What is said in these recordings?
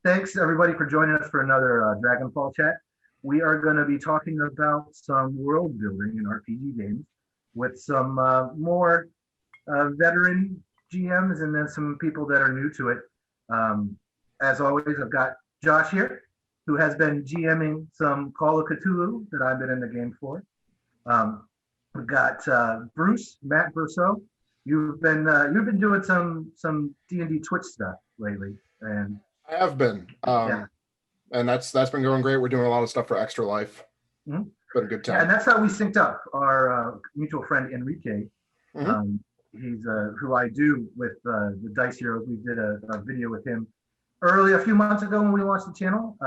Thanks everybody for joining us for another Dragon-Fall chat. We are going to be talking about some world building in RPG games with some more veteran GMs and then some people that are new to it. As always, I've got Josh here, who has been GMing some Call of Cthulhu that I've been in the game for. We've got Matt Verso. You've been doing some D&D Twitch stuff lately, and I have been, and that's been going great. We're doing a lot of stuff for Extra Life. Mm-hmm. Been a good time. Yeah, and that's how we synced up. Our mutual friend Enrique, he's who I do with the Dice Heroes. We did a video with him a few months ago when we launched the channel.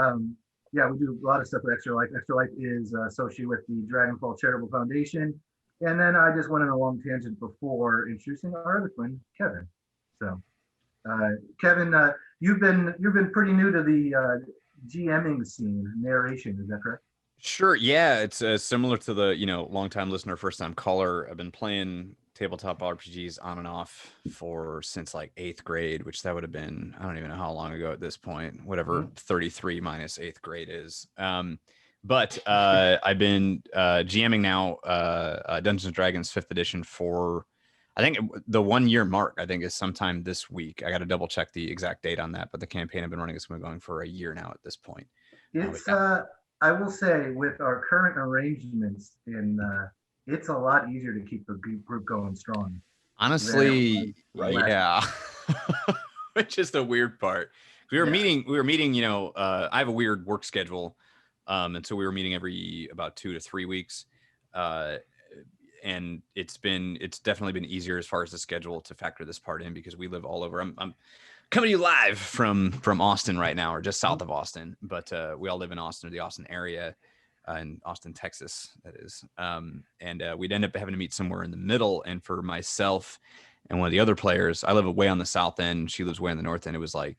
We do a lot of stuff with Extra Life. Extra Life is associated with the Dragon-Fall Charitable Foundation. And then I just went on a long tangent before introducing our other friend, Kevin. So, Kevin, you've been pretty new to the GMing scene, narration. Is that correct? Sure. Yeah, it's similar to the longtime listener, first time caller. I've been playing tabletop RPGs on and off since like 8th grade, which that would have been, I don't even know how long ago at this point. Whatever 33 minus 8th grade is. But I've been GMing now Dungeons & Dragons 5th edition for, I think the 1 year mark, I think is sometime this week. I got to double check the exact date on that, but the campaign I've been running has been going for a year now at this point. It's I will say with our current arrangements it's a lot easier to keep the group going strong. Honestly, yeah. Which is the weird part. We were meeting, I have a weird work schedule. And so we were meeting every about 2 to 3 weeks. And it's definitely been easier as far as the schedule to factor this part in because we live all over. I'm coming to you live from Austin right now, or just south of Austin, but we all live in Austin or the Austin area, in Austin, Texas, that is. And we'd end up having to meet somewhere in the middle. And for myself and one of the other players, I live way on the south end. She lives way on the north end. It was like,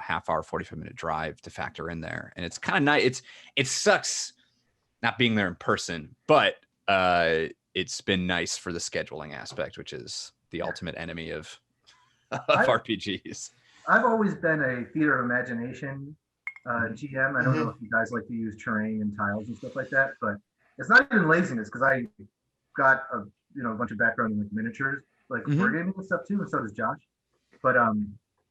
half hour, 45-minute drive to factor in there. And it's kind of nice. It sucks not being there in person, but it's been nice for the scheduling aspect, which is the ultimate enemy of RPGs. I've always been a theater of imagination GM. I don't know if you guys like to use terrain and tiles and stuff like that, but it's not even laziness because I got a bunch of background in like miniatures, like wargaming and stuff too, and so does Josh. But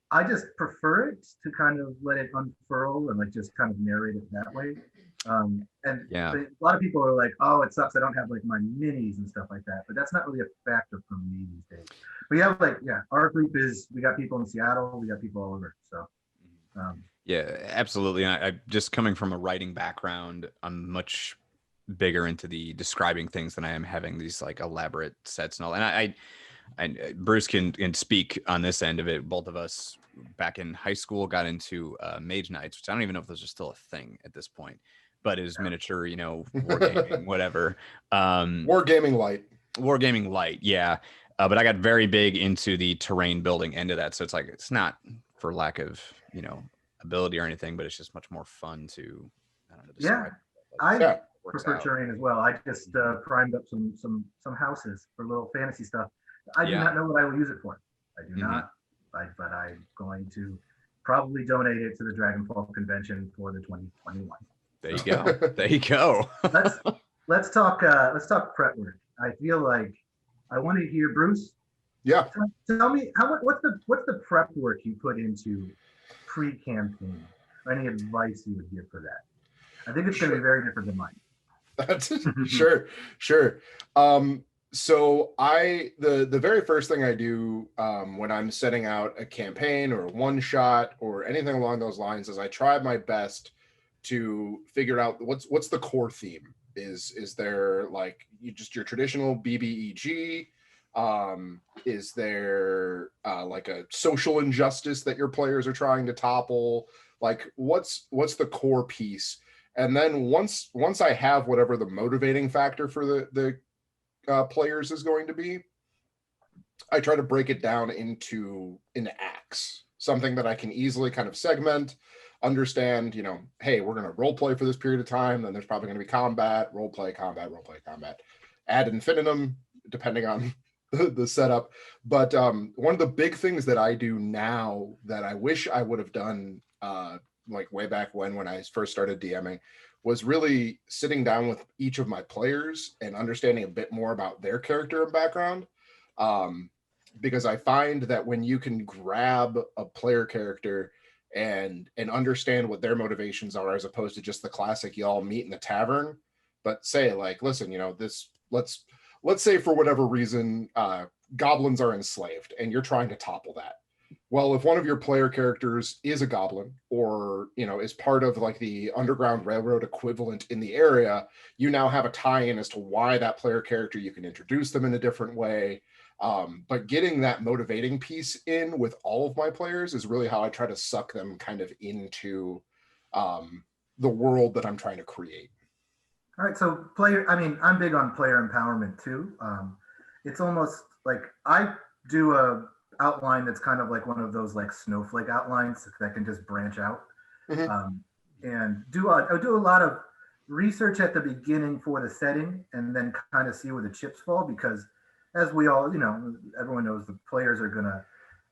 I just prefer it to kind of let it unfurl and like just kind of narrate it that way. A lot of people are like, oh, it sucks I don't have like my minis and stuff like that, but that's not really a factor for me these days. We have our group we got people in Seattle, we got people all over. So yeah, absolutely. And I just coming from a writing background, I'm much bigger into the describing things than I am having these like elaborate sets and all. And Bruce can speak on this end of it. Both of us back in high school got into Mage Nights, which I don't even know if those are still a thing at this point, but is miniature, wargaming, whatever. Wargaming light, yeah. But I got very big into the terrain building end of that. So it's not for lack of, ability or anything, but it's just much more fun to, describe. I prefer terrain as well. I just primed up some houses for little fantasy stuff. I do not know what I will use it for. I do not, but I'm going to probably donate it to the Dragon-Fall convention for the 2021. There you go. There you go. Let's talk prep work. I feel like I want to hear Bruce. Yeah. Tell me what's the prep work you put into pre-campaign? Any advice you would give for that? I think it's going to be very different than mine. That's sure. So the very first thing I do when I'm setting out a campaign or a one shot or anything along those lines is I try my best to figure out what's the core theme. Is there like your traditional BBEG? Is there like a social injustice that your players are trying to topple? Like what's the core piece? And then once I have whatever the motivating factor for the players is going to be, I try to break it down into acts, something that I can easily kind of segment, understand, hey, we're going to role play for this period of time. Then there's probably going to be combat, role play, combat, ad infinitum, depending on the setup. But one of the big things that I do now that I wish I would have done like way back when I first started DMing, was really sitting down with each of my players and understanding a bit more about their character and background. Because I find that when you can grab a player character and understand what their motivations are, as opposed to just the classic y'all meet in the tavern, but say like, listen, you know, this, let's say for whatever reason, goblins are enslaved and you're trying to topple that. Well, if one of your player characters is a goblin, or, you know, is part of like the Underground Railroad equivalent in the area, you now have a tie-in as to why that player character, you can introduce them in a different way. But getting that motivating piece in with all of my players is really how I try to suck them kind of into the world that I'm trying to create. All right, so player, I mean, I'm big on player empowerment too. It's almost like I do a outline that's kind of like one of those like snowflake outlines that can just branch out. And I do a lot of research at the beginning for the setting, and then kind of see where the chips fall, because as we all, you know, everyone knows the players are gonna,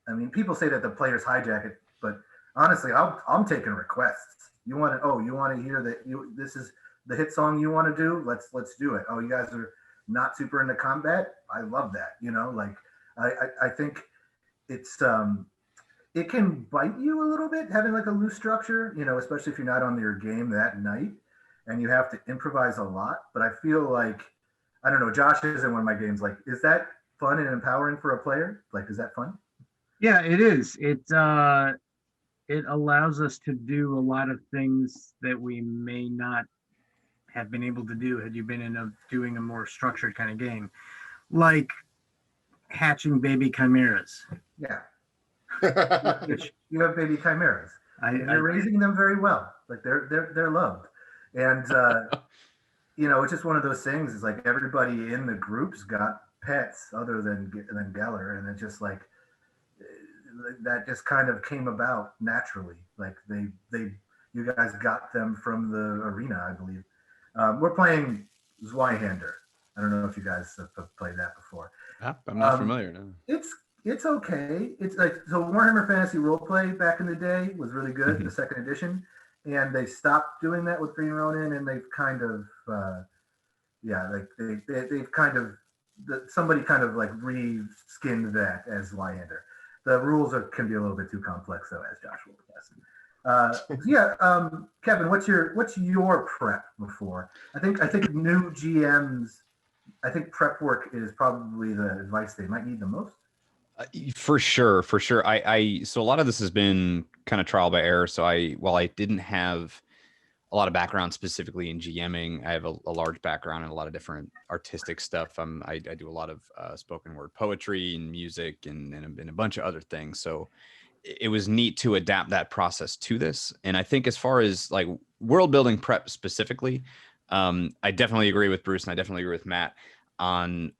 I mean, people say that the players hijack it, but honestly, I'm taking requests. You want to hear that this is the hit song you want to do? Let's do it. Oh, you guys are not super into combat? I love that. You know, like I think it's it can bite you a little bit having like a loose structure, you know, especially if you're not on your game that night and you have to improvise a lot. But I feel like, I don't know, Josh is in one of my games. Like, is that fun and empowering for a player? Like, is that fun? Yeah, it is. It allows us to do a lot of things that we may not have been able to do had you been doing a more structured kind of game, like hatching baby chimeras. Yeah. You have baby chimeras. You're raising them very well. Like they're loved. And you know, it's just one of those things. It's like everybody in the group's got pets other than Geller, and it's just like that just kind of came about naturally. Like you guys got them from the arena, I believe. We're playing Zweihander. I don't know if you guys have played that before. I'm not familiar. No. It's okay. It's like, so Warhammer Fantasy Roleplay back in the day was really good, the second edition, and they stopped doing that with Green Ronin, and they've kind of like they've kind of somebody kind of like re-skinned that as Zweihander. The rules can be a little bit too complex though, as Josh will guess. Kevin, what's your prep before? I think new GMs, I think prep work is probably the advice they might need the most. For sure. So a lot of this has been kind of trial by error. So while I didn't have a lot of background specifically in GMing, I have a large background in a lot of different artistic stuff. I do a lot of spoken word poetry and music and a bunch of other things. So it was neat to adapt that process to this. And I think as far as like world building prep specifically, I definitely agree with Bruce and I definitely agree with Matt on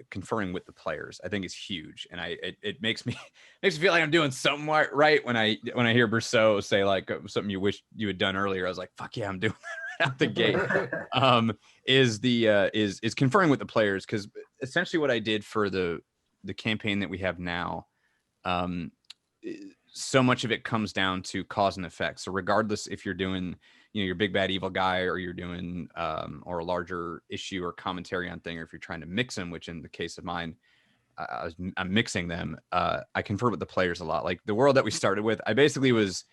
conferring with the players. I think it's huge, and it makes me feel like I'm doing something right when I hear Brousseau say like something you wish you had done earlier. I was like, fuck yeah, I'm doing that right out the gate. Is conferring with the players, because essentially what I did for the campaign that we have now, so much of it comes down to cause and effect. So regardless if you're doing, you know, your big bad evil guy, or you're doing or a larger issue or commentary on thing, or if you're trying to mix them, which in the case of mine, I'm mixing them. I confer with the players a lot. Like the world that we started with, I basically was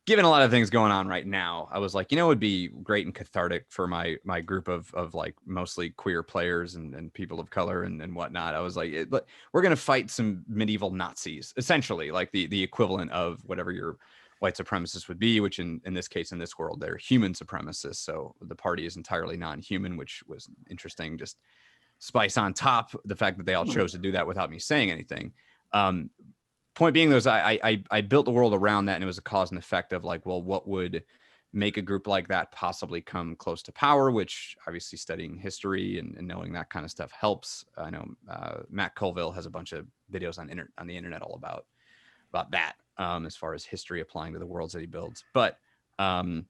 given a lot of things going on right now. I was like, you know, it would be great and cathartic for my group of like mostly queer players and people of color and whatnot. I was like, we're going to fight some medieval Nazis, essentially, like the equivalent of whatever your white supremacists would be, which in this case, in this world, they're human supremacists. So the party is entirely non-human, which was interesting. Just spice on top the fact that they all chose to do that without me saying anything. Point being, though, I built the world around that, and it was a cause and effect of like, well, what would make a group like that possibly come close to power, which obviously studying history and knowing that kind of stuff helps. I know Matt Colville has a bunch of videos on the internet all about that, as far as history applying to the worlds that he builds. But having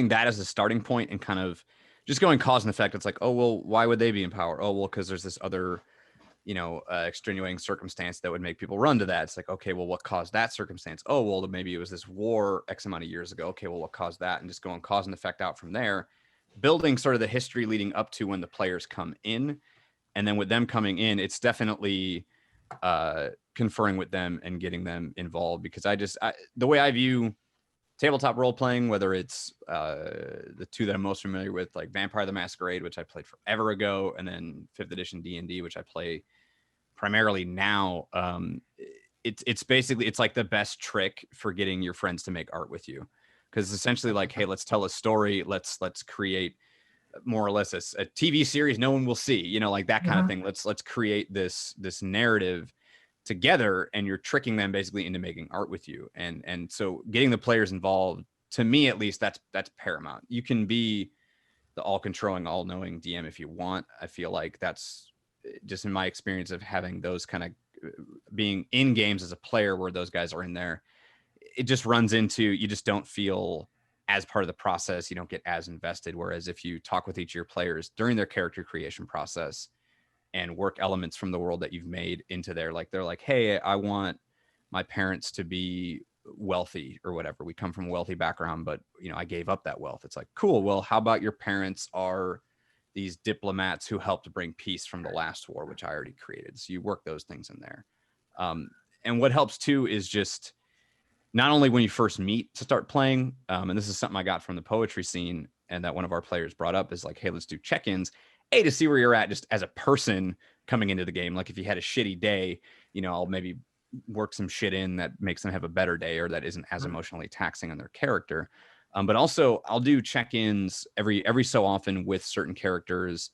that as a starting point and kind of just going cause and effect, it's like, oh, well, why would they be in power? Oh, well, because there's this other, extenuating circumstance that would make people run to that. It's like, okay, well, what caused that circumstance? Oh, well, maybe it was this war X amount of years ago. Okay, well, what caused that? And just going cause and effect out from there, building sort of the history leading up to when the players come in. And then with them coming in, it's definitely conferring with them and getting them involved, because the way I view tabletop role playing, whether it's the two that I'm most familiar with, like Vampire the Masquerade, which I played forever ago, and then 5th edition D&D, which I play primarily now. It's basically, it's like the best trick for getting your friends to make art with you, because it's essentially like, hey, let's tell a story, let's create more or less a TV series no one will see, like that kind of thing. Let's create this narrative together, and you're tricking them basically into making art with you. And so getting the players involved, to me at least, that's paramount. You can be the all-controlling, all-knowing DM if you want. I feel like that's just in my experience of having those kind of being in games as a player where those guys are in there, it just runs into, you just don't feel as part of the process. You don't get as invested. Whereas if you talk with each of your players during their character creation process and work elements from the world that you've made into there, like they're like, hey, I want my parents to be wealthy or whatever. We come from a wealthy background, but I gave up that wealth. It's like, cool. Well, how about your parents are these diplomats who helped bring peace from the last war, which I already created. So you work those things in there. And what helps too is just not only when you first meet to start playing, and this is something I got from the poetry scene and that one of our players brought up, is like, hey, let's do check-ins, to see where you're at just as a person coming into the game. Like if you had a shitty day, I'll maybe work some shit in that makes them have a better day, or that isn't as emotionally taxing on their character. But also I'll do check-ins every so often with certain characters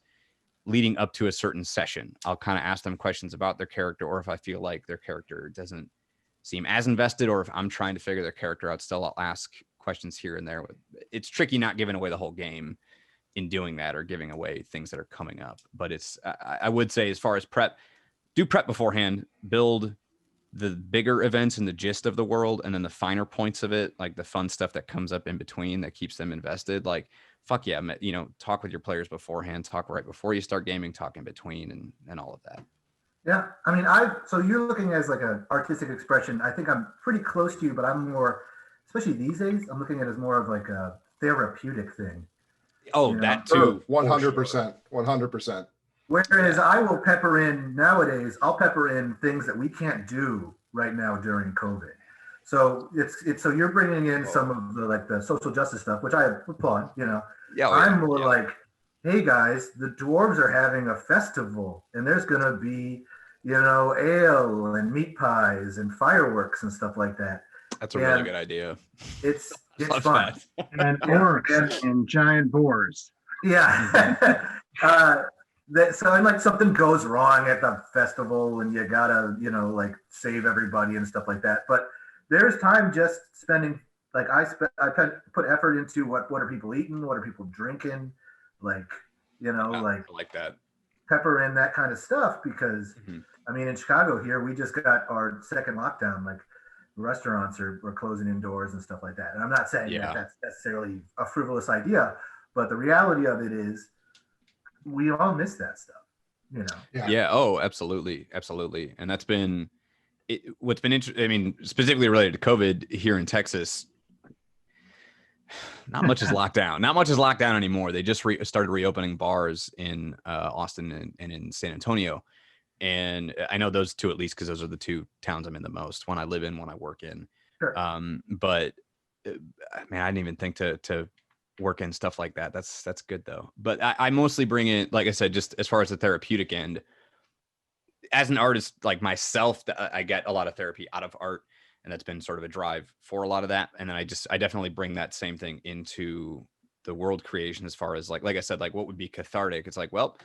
leading up to a certain session. I'll kind of ask them questions about their character, or if I feel like their character doesn't seem as invested, or if I'm trying to figure their character out still, I'll ask questions here and there. It's tricky not giving away the whole game in doing that, or giving away things that are coming up. But it's, I would say, as far as prep, do prep beforehand, build the bigger events and the gist of the world, and then the finer points of it, like the fun stuff that comes up in between that keeps them invested. Like, fuck yeah, talk with your players beforehand, talk right before you start gaming, talk in between, and all of that. Yeah, I mean, so you're looking as like an artistic expression. I think I'm pretty close to you, but I'm more, especially these days, I'm looking at it as more of like a therapeutic thing. Oh, that too. 100%. 100%. Whereas I will nowadays, I'll pepper in things that we can't do right now during COVID. So so you're bringing in some of the social justice stuff, which I applaud, Yeah, I'm more like, hey guys, the dwarves are having a festival and there's going to be, ale and meat pies and fireworks and stuff like that. That's a really good idea. It's fun. And orcs and giant boars. Yeah. So like something goes wrong at the festival and you gotta, save everybody and stuff like that. But there's time just spending, like I put effort into what are people eating, what are people drinking, like I like that. Pepper in that kind of stuff, because I mean, in Chicago here, we just got our second lockdown. Like restaurants are closing indoors and stuff like that. And I'm not saying that that's necessarily a frivolous idea, but the reality of it is we all miss that stuff, Yeah. Oh, absolutely. Absolutely. And that's been what's been interesting. I mean, specifically related to COVID here in Texas, not much is locked down. Not much is locked down anymore. They just started reopening bars in Austin and in San Antonio. And I know those two, at least, because those are the two towns I'm in the most, one I live in, one I work in. Sure. But man, I didn't even think to work in stuff like that. That's good though. But I mostly bring it, like I said, just as far as the therapeutic end. As an artist like myself, I get a lot of therapy out of art, and that's been sort of a drive for a lot of that. And then I definitely bring that same thing into the world creation, as far as like I said, like what would be cathartic? It's like, well,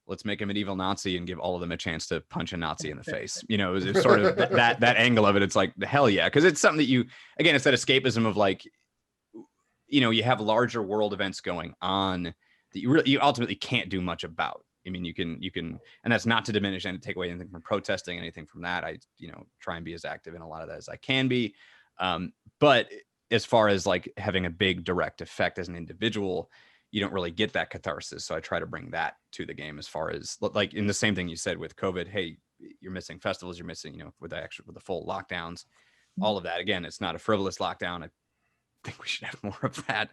let's make a medieval Nazi and give all of them a chance to punch a Nazi in the face. It's sort of that angle of it. It's like, hell yeah. Cause it's something that again, it's that escapism of like, you have larger world events going on that you ultimately can't do much about. I mean, you can, and that's not to diminish and take away anything from protesting, anything from that. I, try and be as active in a lot of that as I can be. But as far as like having a big direct effect as an individual, you don't really get that catharsis. So I try to bring that to the game as far as like in the same thing you said with COVID. Hey, you're missing festivals, you're missing, with the full lockdowns, all of that. Again, it's not a frivolous lockdown. I think we should have more of that.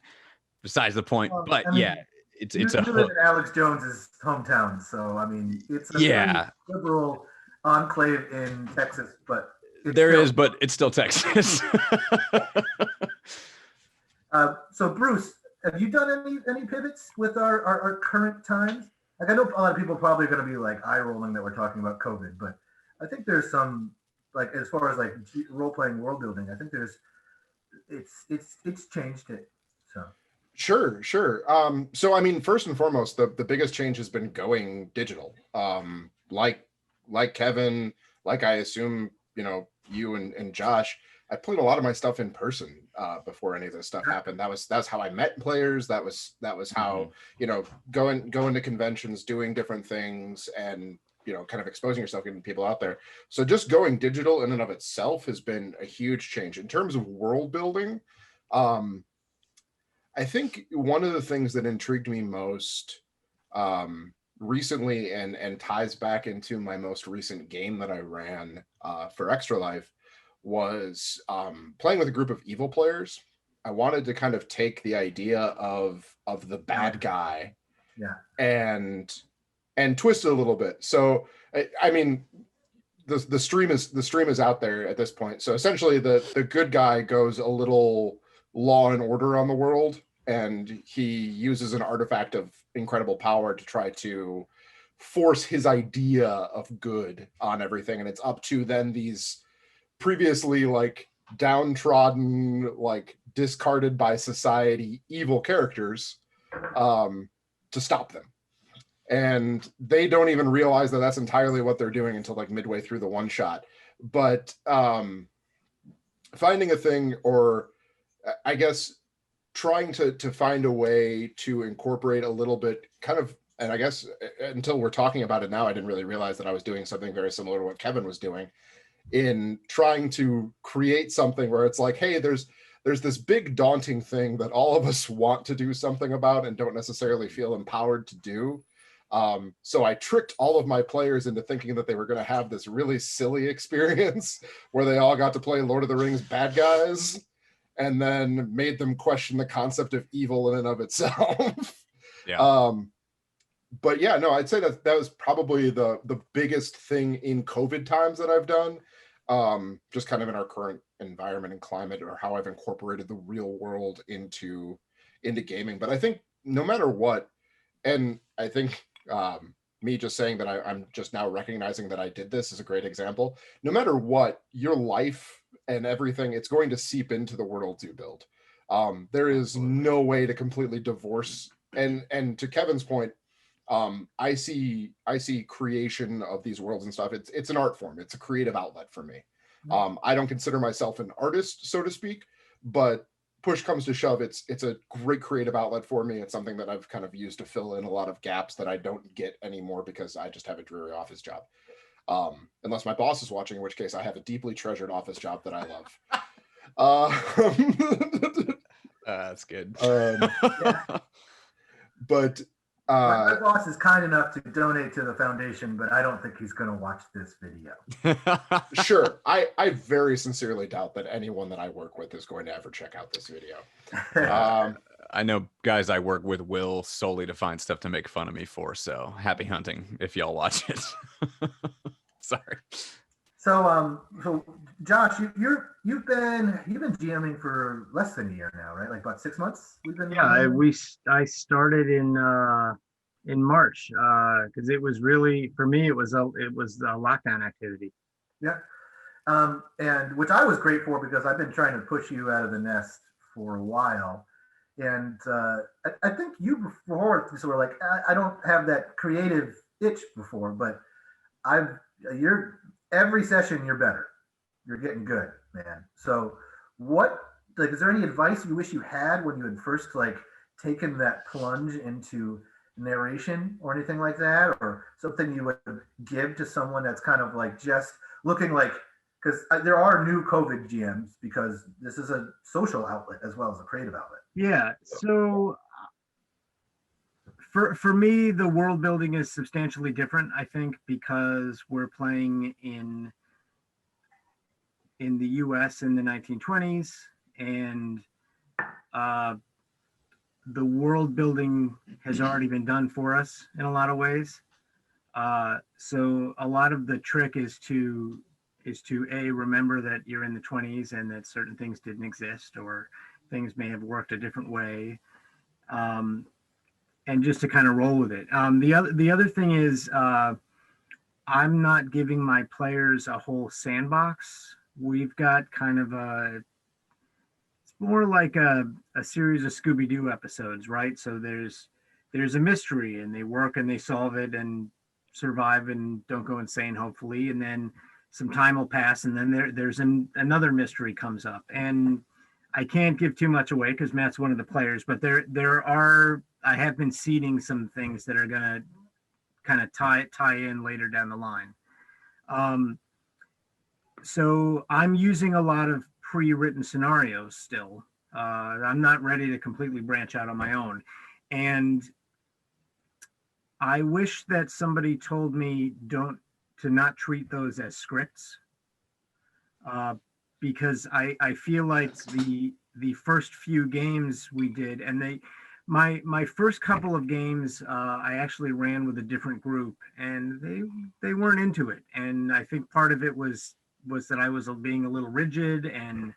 Besides the point, Well, but I mean, yeah, it's you a live hook. in Alex Jones's hometown, so I mean, it's a Yeah. pretty liberal enclave in Texas, but There is, but it's still Texas. So Bruce, have you done any pivots with our current times? Like I know a lot of people probably are going to be like eye rolling that we're talking about COVID, but I think there's some like as far as like role playing world building, I think it's changed it. So Sure. So I mean, first and foremost, the biggest change has been going digital. Like Kevin, like I assume, you and Josh, I played a lot of my stuff in person before any of this stuff happened. That's how I met players. That was how, going to conventions, doing different things, and kind of exposing yourself, getting people out there. So just going digital in and of itself has been a huge change in terms of world building. I think one of the things that intrigued me most recently and ties back into my most recent game that I ran for Extra Life was playing with a group of evil players. I wanted to kind of take the idea of the bad guy, and twist it a little bit. So I mean, the stream is out there at this point. So essentially, the good guy goes a little law and order on the world, and he uses an artifact of incredible power to try to force his idea of good on everything. And it's up to then these previously like downtrodden, like discarded by society evil characters to stop them. And they don't even realize that that's entirely what they're doing until like midway through the one shot. But finding a thing, or I guess trying to find a way to incorporate a little bit kind of, and I guess until we're talking about it now, I didn't really realize that I was doing something very similar to what Kevin was doing in trying to create something where it's like, hey, there's this big daunting thing that all of us want to do something about and don't necessarily feel empowered to do. So I tricked all of my players into thinking that they were going to have this really silly experience where they all got to play Lord of the Rings bad guys, and then made them question the concept of evil in and of itself. Yeah. But yeah, no, I'd say that was probably the biggest thing in COVID times that I've done. Just kind of in our current environment and climate, or how I've incorporated the real world into gaming. But I think no matter what, and I think me just saying that I'm just now recognizing that I did this is a great example. No matter what, your life and everything, it's going to seep into the worlds you build. There is no way to completely divorce. And to Kevin's point, I see creation of these worlds and stuff. It's an art form. It's a creative outlet for me. I don't consider myself an artist, so to speak, but push comes to shove, it's a great creative outlet for me. It's something that I've kind of used to fill in a lot of gaps that I don't get anymore because I just have a dreary office job. Unless my boss is watching, in which case I have a deeply treasured office job that I love. That's good. But my boss is kind enough to donate to the foundation, but I don't think he's going to watch this video. Sure. I very sincerely doubt that anyone that I work with is going to ever check out this video. I know guys I work with will solely to find stuff to make fun of me for, so happy hunting if y'all watch it. Sorry. So Josh, you've been GMing for less than a year now, right? Like about 6 months. I started in March because it was really, for me, it was a lockdown activity. Yeah, and which I was great for because I've been trying to push you out of the nest for a while, and I think you before sort of like I don't have that creative itch before, but every session you're better. You're getting good, man. So is there any advice you wish you had when you had first like taken that plunge into narration or anything like that, or something you would give to someone that's kind of like just looking like, because there are new COVID GMs because this is a social outlet as well as a creative outlet. Yeah. So For me, the world building is substantially different, I think, because we're playing in the US in the 1920s, and the world building has already been done for us in a lot of ways. So a lot of the trick is to remember that you're in the 20s and that certain things didn't exist, or things may have worked a different way, and just to kind of roll with it. The other thing is, I'm not giving my players a whole sandbox. We've got kind of it's more like a series of Scooby-Doo episodes, right? So there's a mystery, and they work and they solve it and survive and don't go insane, hopefully. And then some time will pass, and then there's another mystery comes up. And I can't give too much away because Matt's one of the players, but I have been seeding some things that are gonna kind of tie in later down the line. So I'm using a lot of pre-written scenarios still. I'm not ready to completely branch out on my own. And I wish that somebody told me to not treat those as scripts, because I feel like the first few games we did, and my first couple of games, I actually ran with a different group, and they weren't into it. And I think part of it was that I was being a little rigid, and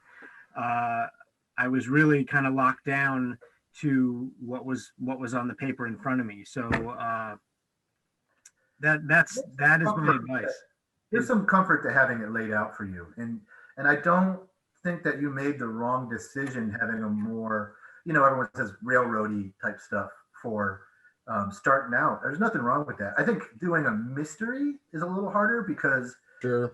I was really kind of locked down to what was on the paper in front of me. So that is my advice. There's some comfort to having it laid out for you, and I don't think that you made the wrong decision having a more, everyone says railroady type stuff for starting out. There's nothing wrong with that. I think doing a mystery is a little harder because Sure.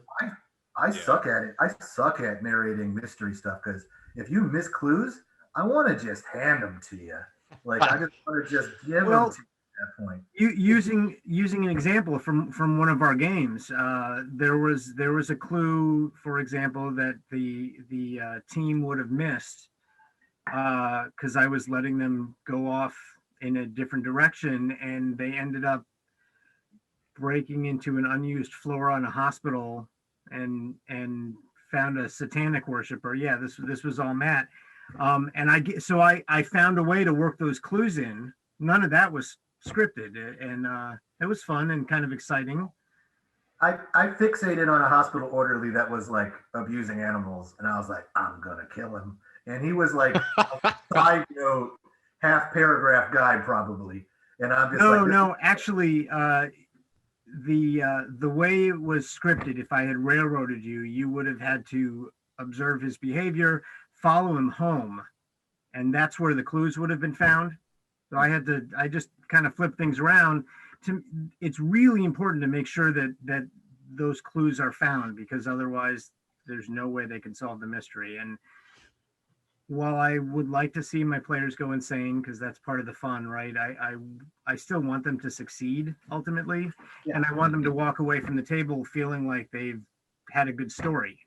I suck at it. I suck at narrating mystery stuff because if you miss clues, I want to just hand them to you. Like I just want to just give them to you at that point. Using an example from one of our games, there was a clue, for example, that the team would have missed because I was letting them go off in a different direction, and they ended up breaking into an unused floor on a hospital and found a satanic worshiper. Yeah, this was all Matt. And I found a way to work those clues in. None of that was scripted, and it was fun and kind of exciting. I fixated on a hospital orderly that was like abusing animals, and I was like, I'm gonna kill him. And he was like a side note, half paragraph guy probably. And I'm just no, actually, the way it was scripted, if I had railroaded you, you would have had to observe his behavior, follow him home, and that's where the clues would have been found. So I just kind of flip things around. It's really important to make sure that those clues are found, because otherwise there's no way they can solve the mystery. And while I would like to see my players go insane, because that's part of the fun, right? I still want them to succeed ultimately, Yeah. and I want them to walk away from the table feeling like they've had a good story.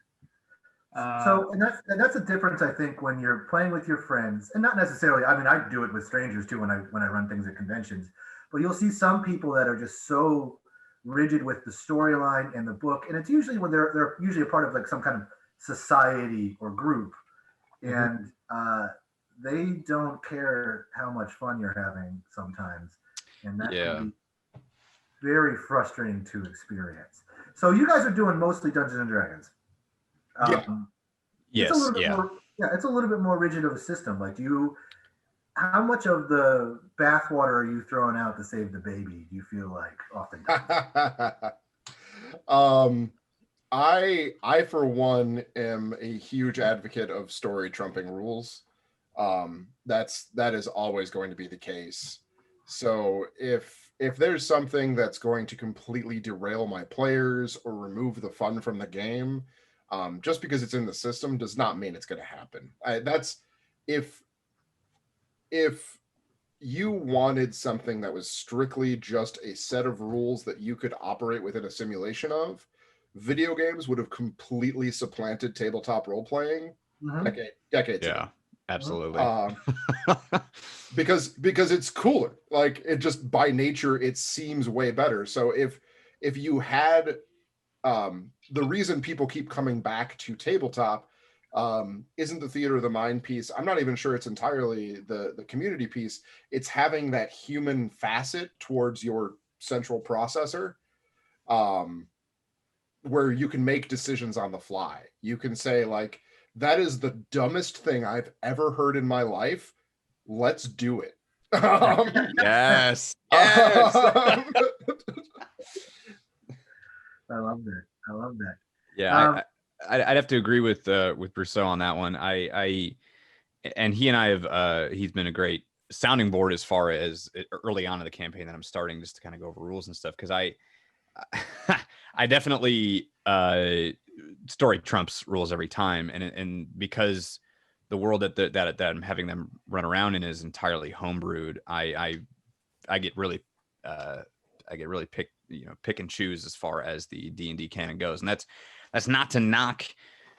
And that's a difference, I think, when you're playing with your friends, and not necessarily. I mean, I do it with strangers too when I run things at conventions. But you'll see some people that are just so rigid with the storyline and the book, and it's usually when they're usually a part of like some kind of society or group, and they don't care how much fun you're having sometimes, and that can be very frustrating to experience. So you guys are doing mostly Dungeons and Dragons. Yes. It's a little bit more, it's a little bit more rigid of a system. Like, how much of the bathwater are you throwing out to save the baby? Do you feel like oftentimes? I for one am a huge advocate of story trumping rules. That is always going to be the case. So if there's something that's going to completely derail my players or remove the fun from the game, just because it's in the system does not mean it's going to happen. If you wanted something that was strictly just a set of rules that you could operate within a simulation of, video games would have completely supplanted tabletop role-playing decades ago. Absolutely. Because it's cooler. Like, it just by nature it seems way better. So if you had the reason people keep coming back to tabletop isn't the theater of the mind piece. I'm not even sure it's entirely the community piece. It's having that human facet towards your central processor, where you can make decisions on the fly. You can say, like, that is the dumbest thing I've ever heard in my life. Let's do it. Yes. I love that. I love that. Yeah, I'd have to agree with Brousseau on that one. And he and I have he's been a great sounding board as far as early on in the campaign that I'm starting, just to kind of go over rules and stuff, because I definitely story trumps rules every time, and because the world that I'm having them run around in is entirely homebrewed, I get really pick and choose as far as the D&D canon goes, and that's not to knock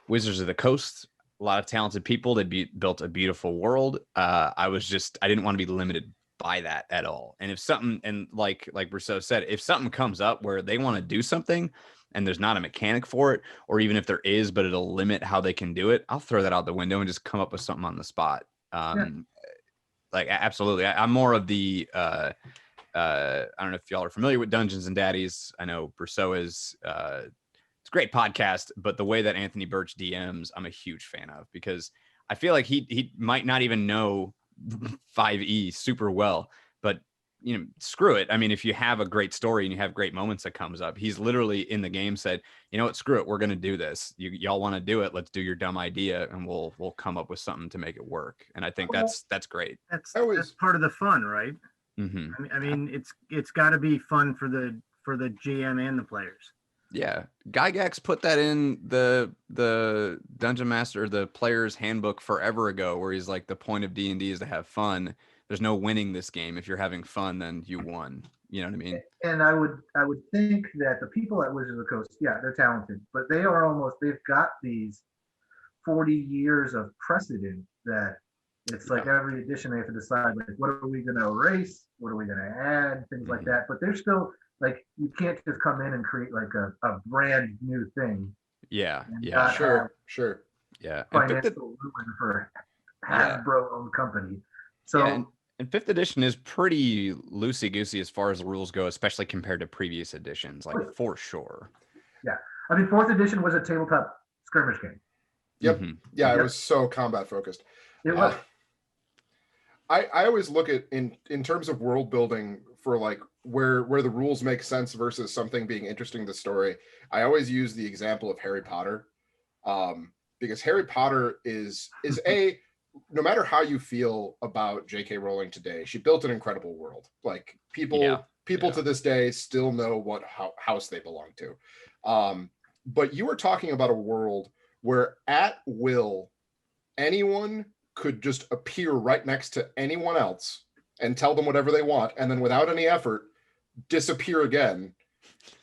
Wizards of the Coast. A lot of talented people that built a beautiful world. I didn't want to be limited by that at all. And if something, and like Brousseau said, if something comes up where they want to do something and there's not a mechanic for it, or even if there is, but it'll limit how they can do it, I'll throw that out the window and just come up with something on the spot. Like, absolutely. I'm more of the, I don't know if y'all are familiar with Dungeons and Daddies. I know Brousseau is, it's a great podcast, but the way that Anthony Birch DMs, I'm a huge fan of, because I feel like he might not even know 5e super well, but screw it. I mean, if you have a great story and you have great moments that comes up, he's literally in the game said, you know what, screw it, we're going to do this. Y'all want to do it, let's do your dumb idea, and we'll come up with something to make it work. And I think that's great. That's part of the fun, right? Mm-hmm. I mean, it's got to be fun for the GM and the players. Yeah, Gygax put that in the Dungeon Master, the player's handbook forever ago, where he's like, the point of D&D is to have fun. There's no winning this game. If you're having fun, then you won. You know what I mean? And I would think that the people at Wizards of the Coast, yeah, they're talented, but they've got these 40 years of precedent that it's like every edition they have to decide, like, what are we going to erase? What are we going to add? Things like that. But they're still, like, you can't just come in and create like a brand new thing. Yeah. Sure. Yeah. Financial ruin for Hasbro-owned company. So and 5th edition is pretty loosey-goosey as far as the rules go, especially compared to previous editions, like, for sure. Yeah. I mean, 4th edition was a tabletop skirmish game. Yep. Mm-hmm. Yeah, it was so combat focused. It was. I always look at in terms of world building for, like, where the rules make sense versus something being interesting to the story. I always use the example of Harry Potter, because Harry Potter is no matter how you feel about J.K. Rowling today, she built an incredible world. Like, people to this day still know what house they belong to. But you were talking about a world where at will anyone could just appear right next to anyone else and tell them whatever they want, and then without any effort disappear again.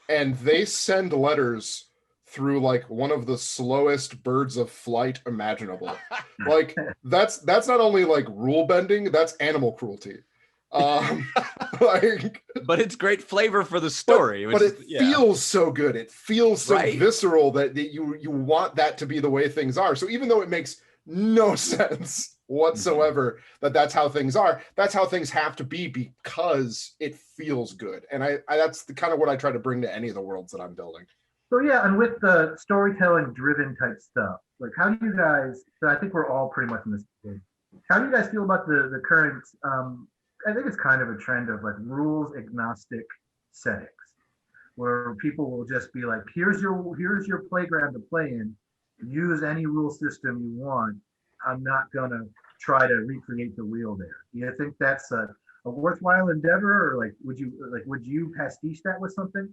And they send letters through, like, one of the slowest birds of flight imaginable. Like, that's not only, like, rule bending, that's animal cruelty. Like, but it's great flavor for the story. But it feels so good. It feels so visceral that you want that to be the way things are. So even though it makes no sense whatsoever that's how things are, that's how things have to be, because it feels good. And I that's the kind of what I try to bring to any of the worlds that I'm building. So yeah, and with the storytelling driven type stuff, like, how do you guys, so I think we're all pretty much in this game. How do you guys feel about the current, I think it's kind of a trend of, like, rules agnostic settings, where people will just be like, here's your playground to play in, use any rule system you want. I'm not gonna try to recreate the wheel there. Do you think that's a worthwhile endeavor, or would you pastiche that with something?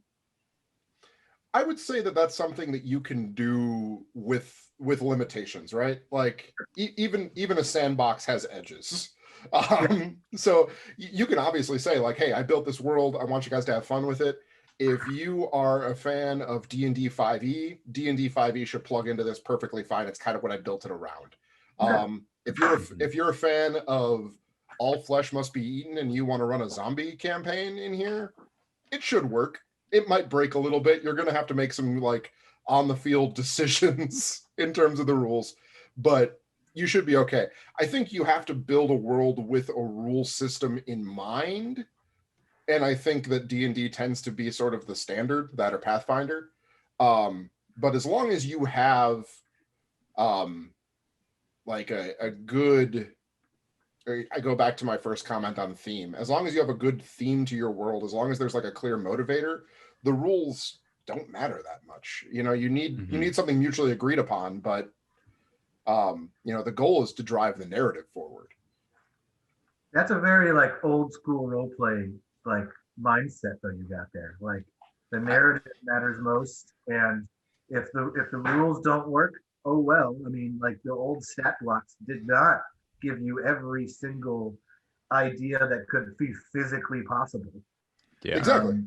I would say that's something that you can do with limitations, right? Like, even a sandbox has edges. So you can obviously say, like, hey, I built this world, I want you guys to have fun with it. If you are a fan of D&D 5e, D&D 5e should plug into this perfectly fine. It's kind of what I built it around. if you're a fan of all flesh must be eaten and you want to run a zombie campaign in here, it should work. It might break a little bit. You're going to have to make some like on the field decisions in terms of the rules, but you should be okay. I think you have to build a world with a rule system in mind. And I think that D&D tends to be sort of the standard, that or Pathfinder. But as long as you have like a good, I go back to my first comment on theme. As long as you have a good theme to your world, as long as there's like a clear motivator, the rules don't matter that much. You know, you need something mutually agreed upon, but you know, the goal is to drive the narrative forward. That's a very like old school role play like mindset though you got there. Like the narrative matters most, and if the rules don't work, oh well. I mean, like the old stat blocks did not give you every single idea that could be physically possible. Yeah. Exactly.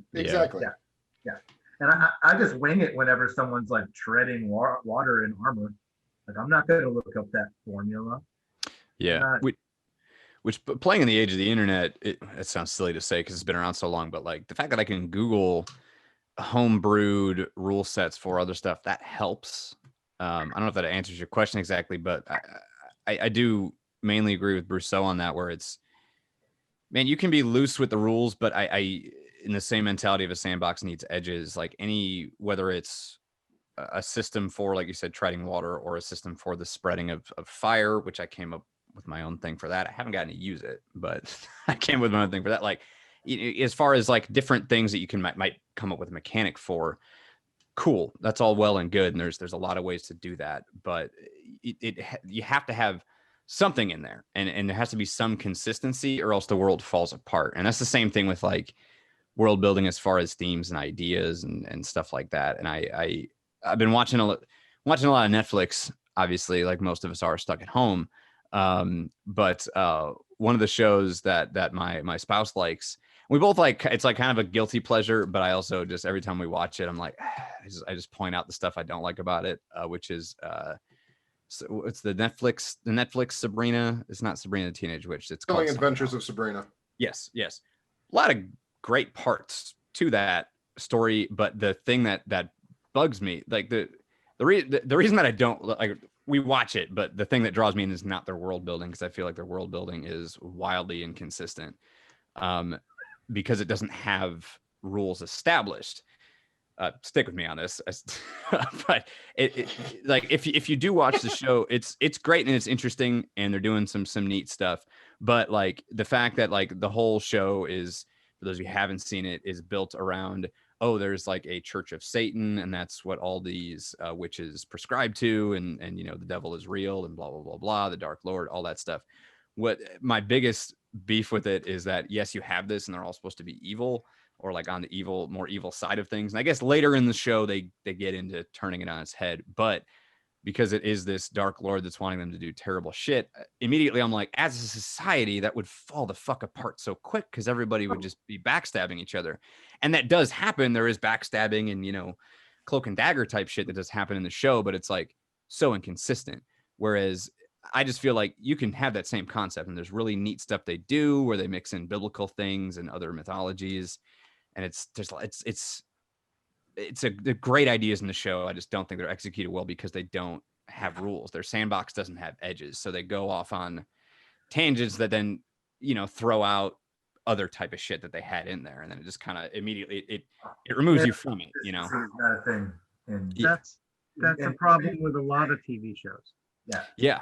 Yeah. And I just wing it whenever someone's like treading water in armor. Like I'm not going to look up that formula. Yeah. Which playing in the age of the internet, it sounds silly to say because it's been around so long, but like the fact that I can Google homebrewed rule sets for other stuff, that helps. I don't know if that answers your question exactly, but I do mainly agree with Brousseau on that, where it's, man, you can be loose with the rules, but I in the same mentality of a sandbox needs edges, like whether it's a system for, like you said, treading water, or a system for the spreading of fire, which I came up with my own thing for that. I haven't gotten to use it, but I came with my own thing for that. Like, as far as like different things that you can might come up with a mechanic for, cool. That's all well and good. And there's a lot of ways to do that, but you have to have something in there, and there has to be some consistency, or else the world falls apart. And that's the same thing with like world building as far as themes and ideas and stuff like that. And I've been watching a lot of Netflix, obviously, like most of us are stuck at home. But one of the shows that my spouse likes, we both like, it's like kind of a guilty pleasure, but I also just, every time we watch it, I'm like, I just point out the stuff I don't like about it, which is, so it's the Netflix Sabrina. It's not Sabrina the Teenage Witch. It's Thrilling called Adventures of Sabrina. Yes. A lot of great parts to that story, but the thing that bugs me, like the reason that I don't like, we watch it, but the thing that draws me in is not their world building, because I feel like their world building is wildly inconsistent, because it doesn't have rules established. Stick with me on this, but it like if you do watch the show, it's great and it's interesting, and they're doing some neat stuff. But like the fact that like the whole show is, for those of you who haven't seen it, is built around, oh, there's like a church of Satan, and that's what all these witches prescribe to, and you know, the devil is real, and blah blah blah blah, the Dark Lord, all that stuff. What my biggest beef with it is that, yes, you have this, and they're all supposed to be evil, or like on the more evil side of things. And I guess later in the show they get into turning it on its head, but because it is this Dark Lord that's wanting them to do terrible shit, immediately I'm like, as a society, that would fall the fuck apart so quick, because everybody would just be backstabbing each other. And that does happen. There is backstabbing and, you know, cloak and dagger type shit that does happen in the show, but it's like so inconsistent. Whereas I just feel like you can have that same concept, and there's really neat stuff they do where they mix in biblical things and other mythologies. And it's just, the great ideas in the show. I just don't think they're executed well because they don't have rules. Their sandbox doesn't have edges. So they go off on tangents that then, you know, throw out other type of shit that they had in there. And then it just kind of immediately, it removes you from it, you know? It's not a thing. And That's a problem with a lot of TV shows. Yeah.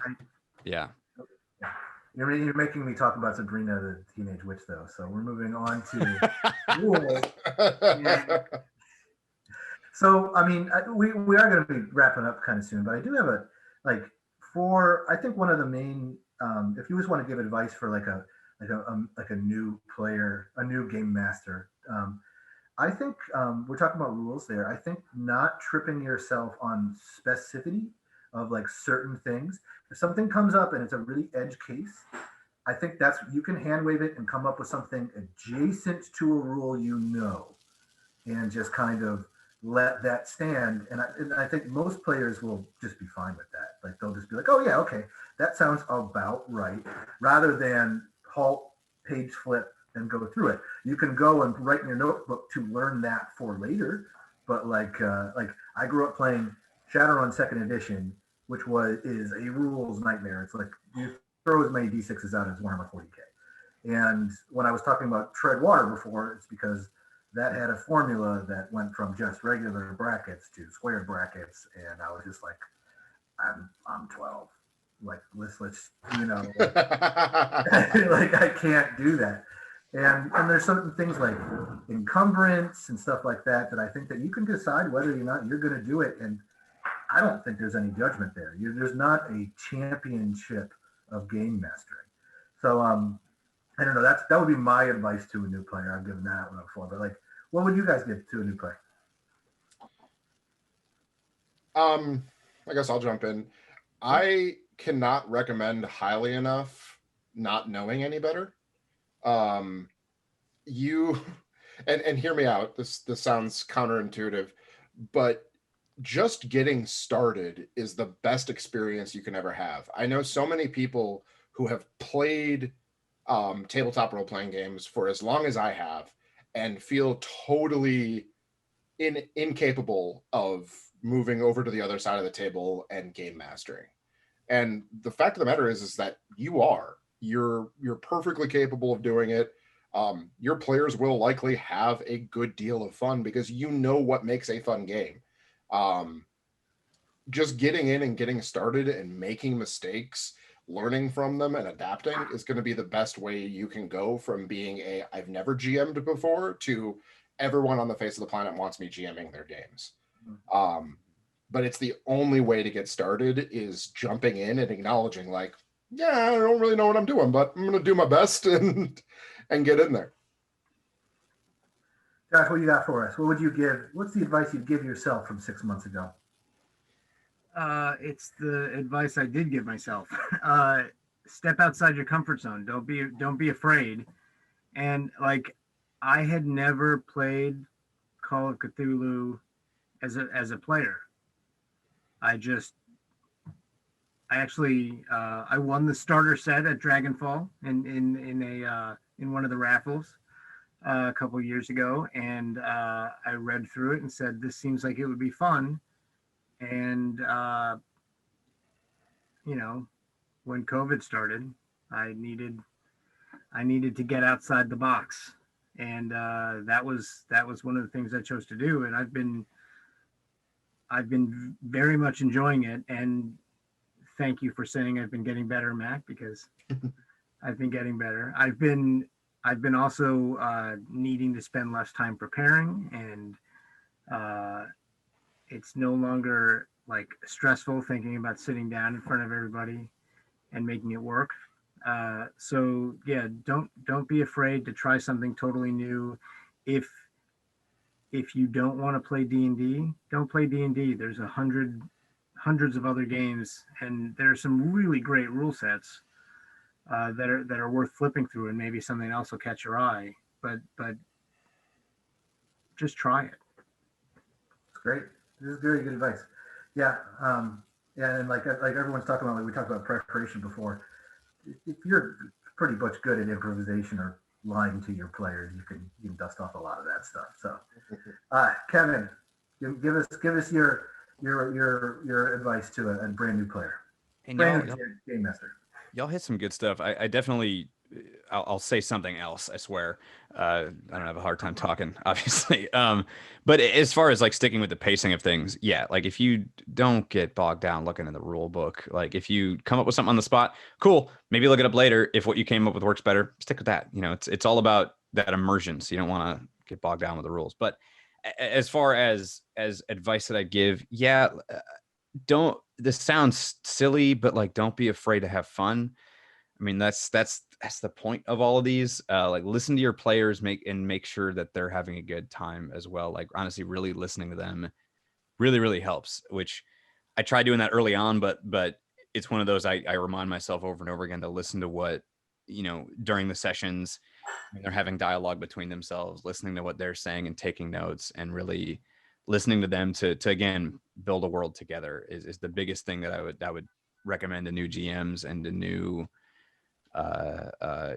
You're making me talk about Sabrina the Teenage Witch, though. So we're moving on to rules. So, I mean, we are going to be wrapping up kind of soon, but I do have I think one of the main, if you just want to give advice for like a new player, a new game master, I think we're talking about rules there. I think not tripping yourself on specificity of like certain things. If something comes up and it's a really edge case, I think you can hand wave it and come up with something adjacent to a rule, you know, and just kind of let that stand. And I think most players will just be fine with that. Like they'll just be like, oh yeah, okay, that sounds about right, rather than halt, page flip, and go through it. You can go and write in your notebook to learn that for later. But like I grew up playing Shadowrun Second Edition, which is a rules nightmare. It's like you throw as many d6s out as Warhammer 40k. And when I was talking about Tread Water before, it's because that had a formula that went from just regular brackets to squared brackets, and I was just like, I'm 12. Like let's like I can't do that. And there's certain things like encumbrance and stuff like that I think that you can decide whether or not you're going to do it. And I don't think there's any judgment there. There's not a championship of game mastering. So I don't know. That would be my advice to a new player. I've given that one before, but like, what would you guys give to a new player? I guess I'll jump in. I cannot recommend highly enough not knowing any better. You and hear me out. This sounds counterintuitive, but just getting started is the best experience you can ever have. I know so many people who have played tabletop role-playing games for as long as I have and feel totally incapable of moving over to the other side of the table and game mastering. And the fact of the matter is that you're perfectly capable of doing it. Your players will likely have a good deal of fun because you know what makes a fun game. Just getting in and getting started and making mistakes, learning from them and adapting is going to be the best way you can go from being I've never GM'd before to everyone on the face of the planet wants me GMing their games. But it's the only way to get started is jumping in and acknowledging like, yeah, I don't really know what I'm doing, but I'm going to do my best and get in there. Josh, what you got for us? What would you give? What's the advice you'd give yourself from 6 months ago? It's the advice I did give myself. Step outside your comfort zone. Don't be afraid. And like, I had never played Call of Cthulhu as a player. I won the starter set at Dragon-Fall in one of the raffles a couple of years ago, and I read through it and said, this seems like it would be fun. And when COVID started, I needed to get outside the box, and that was one of the things I chose to do. And I've been very much enjoying it. And thank you for saying I've been getting better, Matt, because I've been getting better. I've been also needing to spend less time preparing, and it's no longer like stressful thinking about sitting down in front of everybody and making it work. So yeah, don't be afraid to try something totally new. If you don't want to play D&D, don't play D&D. There's hundreds of other games, and there are some really great rule sets that are worth flipping through, and maybe something else will catch your eye. But just try it. It's great. This is very good advice. Yeah, and like everyone's talking about, like we talked about preparation before. If you're pretty much good at improvisation or lying to your players, you can dust off a lot of that stuff. So, Kevin, give us your advice to a brand new player, And brand new game master. y'all hit some good stuff. I definitely, I'll say something else, I swear. I don't have a hard time talking, obviously. But as far as like sticking with the pacing of things, yeah, like if you don't get bogged down looking in the rule book, like if you come up with something on the spot, cool, maybe look it up later. If what you came up with works better, stick with that. It's all about that immersion. So you don't want to get bogged down with the rules. But as far as advice that I give, yeah, this sounds silly, but like, don't be afraid to have fun. I mean, that's the point of all of these. Like, listen to your players, make sure that they're having a good time as well. Like, honestly, really listening to them really, really helps, which I tried doing that early on, but it's one of those I remind myself over and over again to listen to what, during the sessions when they're having dialogue between themselves, listening to what they're saying and taking notes and really listening to them to again build a world together is the biggest thing that I would recommend to new GMs and to new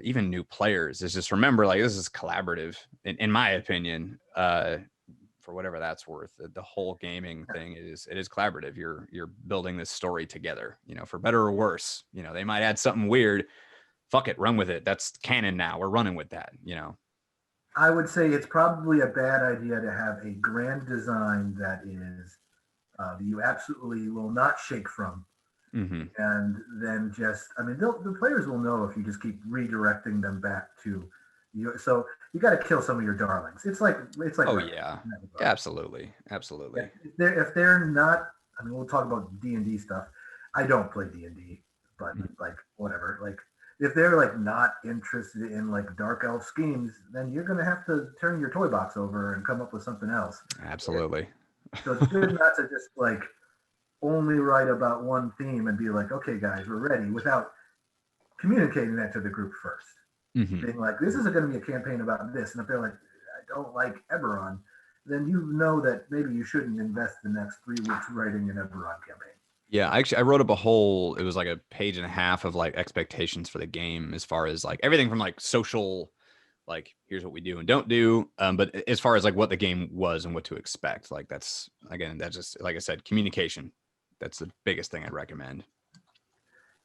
even new players, is just remember, like, this is collaborative in my opinion. For whatever that's worth, the whole gaming thing it is collaborative. You're building this story together, you know, for better or worse. You know, they might add something weird, fuck it, run with it, that's canon now, we're running with that, you know. I would say it's probably a bad idea to have a grand design that is you absolutely will not shake from. Mm-hmm. And then just, I mean, the players will know if you just keep redirecting them back to you. So you got to kill some of your darlings. It's like Oh yeah, absolutely. If they're not, I mean, we'll talk about D&D stuff. I don't play D&D, but like whatever. Like if they're like not interested in like dark elf schemes, then you're gonna have to turn your toy box over and come up with something else. Absolutely. So it's good not to just like only write about one theme and be like, okay, guys, we're ready, without communicating that to the group first. Mm-hmm. Being like, this isn't going to be a campaign about this. And if they're like, I don't like Eberron, then you know that maybe you shouldn't invest the next 3 weeks writing an Eberron campaign. Yeah, I wrote up a whole, it was like a page and a half of like expectations for the game, as far as like everything from like social, like here's what we do and don't do, but as far as like what the game was and what to expect, like that's just, like I said, communication. That's the biggest thing I'd recommend.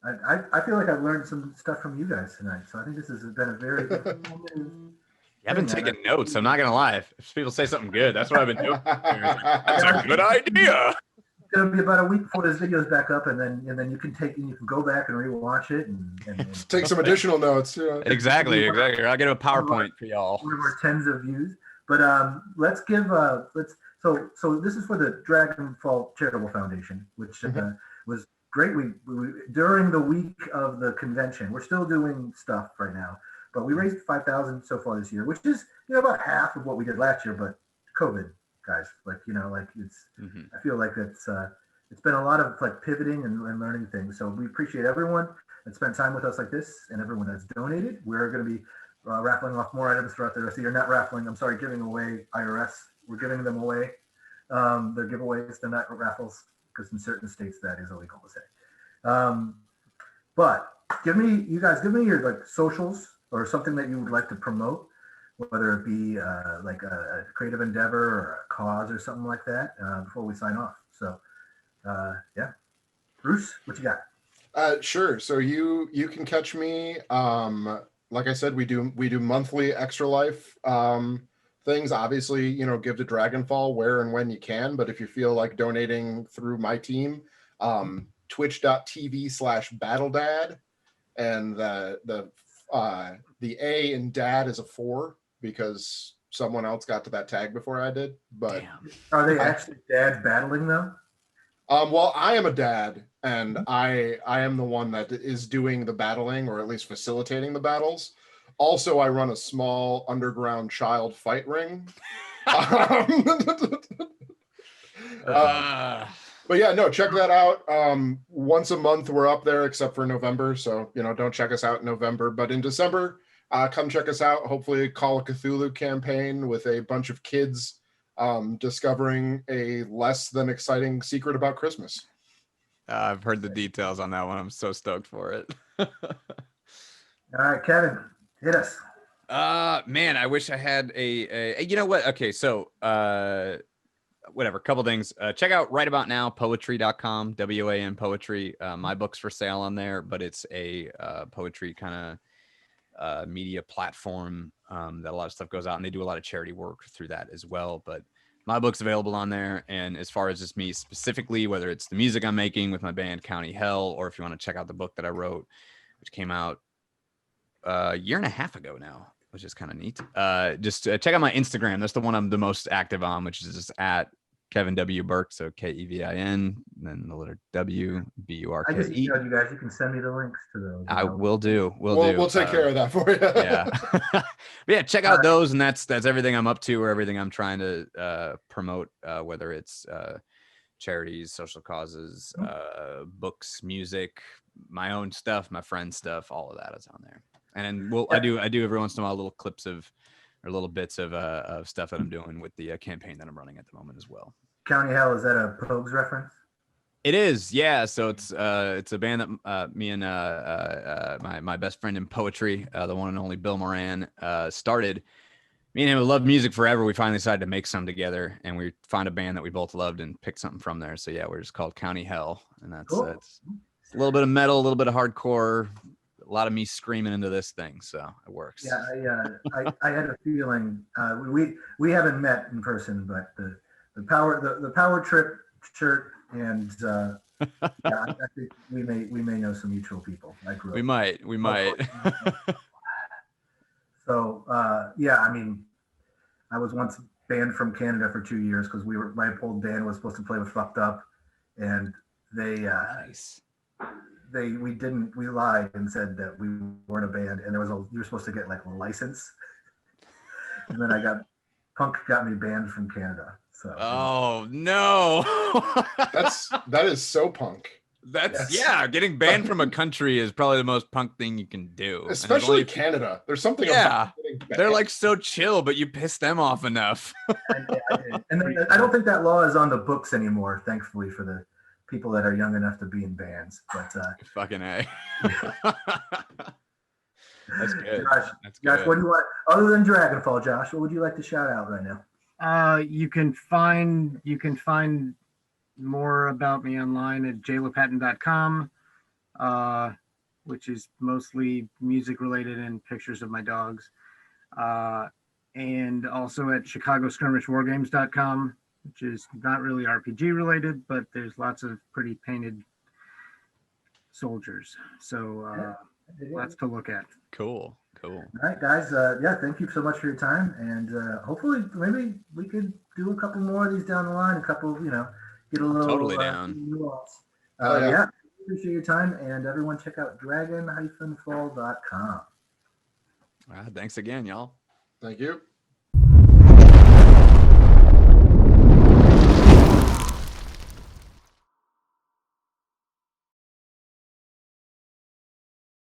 I feel like I've learned some stuff from you guys tonight, so I think this has been a very You haven't taken notes. I'm not gonna lie. If people say something good, that's what I've been doing. That's a good idea. It's gonna be about a week before this video's back up, and then you can go back and rewatch it and take some additional notes. Yeah. Exactly. I'll get a PowerPoint for y'all. One of our tens of views. But let's give so this is for the Dragon-Fall Charitable Foundation, which was great. We during the week of the convention, we're still doing stuff right now, but we raised $5,000 so far this year, which is about half of what we did last year. But COVID, guys, like it's I feel like it's been a lot of like pivoting and learning things. So we appreciate everyone that spent time with us like this, and everyone that's donated. We're going to be raffling off more items throughout the rest of the year. Not raffling, I'm sorry, giving away IRS. We're giving them away. They're giveaways, they're not raffles, because in certain states that is illegal to say. But give me your like socials or something that you would like to promote, whether it be like a creative endeavor or a cause or something like that, before we sign off. So yeah, Bruce, what you got? Sure. So you can catch me. Like I said, we do monthly Extra Life things. Obviously, give to Dragon-Fall where and when you can. But if you feel like donating through my team, twitch.tv/BattleDad, and the A in Dad is a 4 because someone else got to that tag before I did. But damn. Are they actually dads battling though? Well, I am a dad, and I am the one that is doing the battling, or at least facilitating the battles. Also, I run a small underground child fight ring. But yeah, no, check that out. Once a month we're up there, except for November. So, don't check us out in November. But in December, come check us out. Hopefully a Call of Cthulhu campaign with a bunch of kids discovering a less than exciting secret about Christmas. I've heard the details on that one. I'm so stoked for it. All right, Kevin, hit us. Man, I wish I had a you know what? Okay, so whatever, couple things. Check out right about now poetry.com, WAN poetry. My book's for sale on there, but it's a poetry kind of media platform that a lot of stuff goes out, and they do a lot of charity work through that as well. But my book's available on there. And as far as just me specifically, whether it's the music I'm making with my band County Hell, or if you want to check out the book that I wrote, which came out a year and a half ago now, which is kind of neat. Just check out my Instagram. That's the one I'm the most active on, which is just at Kevin W. Burke. So KEVIN, then the letter W, BURKE. I just emailed you guys. You can send me the links to those. I will do. We'll take care of that for you. Yeah. But yeah, check out those, and that's everything I'm up to, or everything I'm trying to promote, whether it's charities, social causes, books, music, my own stuff, my friend's stuff, all of that is on there. And then I do every once in a while little clips of little bits of stuff that I'm doing with the campaign that I'm running at the moment as well. County Hell, is that a Pogues reference? It is, yeah. So it's a band that me and my best friend in poetry, the one and only Bill Moran, started. Me and him have loved music forever. We finally decided to make some together, and we found a band that we both loved and picked something from there. So yeah, we're just called County Hell, and that's Cool. it's a little bit of metal, a little bit of hardcore, a lot of me screaming into this thing. So it works. Yeah, I had a feeling we haven't met in person, but the power trip shirt and yeah, I think we may know some mutual people. I grew up. We might. So yeah, I mean, I was once banned from Canada for 2 years because my old band was supposed to play with Fucked Up, and Nice. we lied and said that we weren't a band, and you were supposed to get like a license, and then Punk got me banned from Canada. So Oh no. That is so Punk. That's Yes. yeah. Getting banned from a country is probably the most punk thing you can do. And there's Especially only- Canada. There's something Yeah, about getting banned. they're like so chill, but you piss them off enough. I did. And then, I don't think that law is on the books anymore, thankfully, for the people that are young enough to be in bands. But Fucking A. That's good. Josh, That's Josh, good. what do you want other than Dragon-Fall, Josh? What would you like to shout out right now? You can find more about me online at jaylepatton.com, which is mostly music related and pictures of my dogs. And also at chicagoskirmishwargames.com, which is not really RPG related, but there's lots of pretty painted soldiers. So lots to look at. Cool. All right, guys. Yeah, thank you so much for your time, and hopefully, maybe we could do a couple more of these down the line. A couple, get a little Totally down. nuance. Oh, yeah. Yeah, appreciate your time, and everyone check out dragon-fall.com. Thanks again, y'all. Thank you.